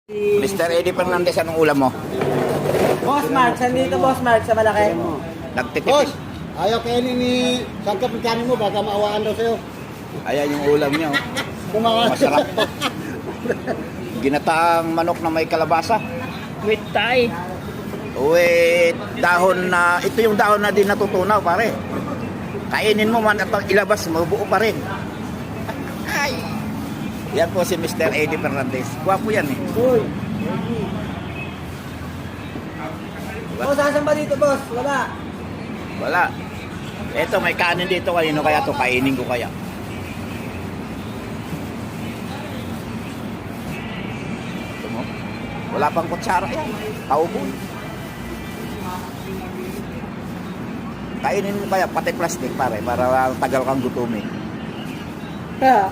Mr. Eddie Fernandez, anong ulam mo? Boss Mark, saan dito Boss Mark sa malaki? Nagtitipid. Boss, ayaw kainin ni Sangkap ng kanin mo, baka maawaan daw sa'yo. Ayan yung ulam niyo. Kumakas. Masarap to. Ginataang manok na may kalabasa. With Thai. With dahon na, ito yung dahon na din natutunaw, pare. Kainin mo man at ilabas, mabuo pa rin. Ay. Yan po si Mr. Eddie Fernandez. Gwapo yan eh. Uy. Boss, asan ba dito boss? Wala. Wala. Eto, may kanin dito. Kanino kaya to? Kainin ko kaya. Ito mo. Wala pang kutsara yan. Kaubo. Kainin mo kaya pati plastic pare para tagal kang gutumin. Ha?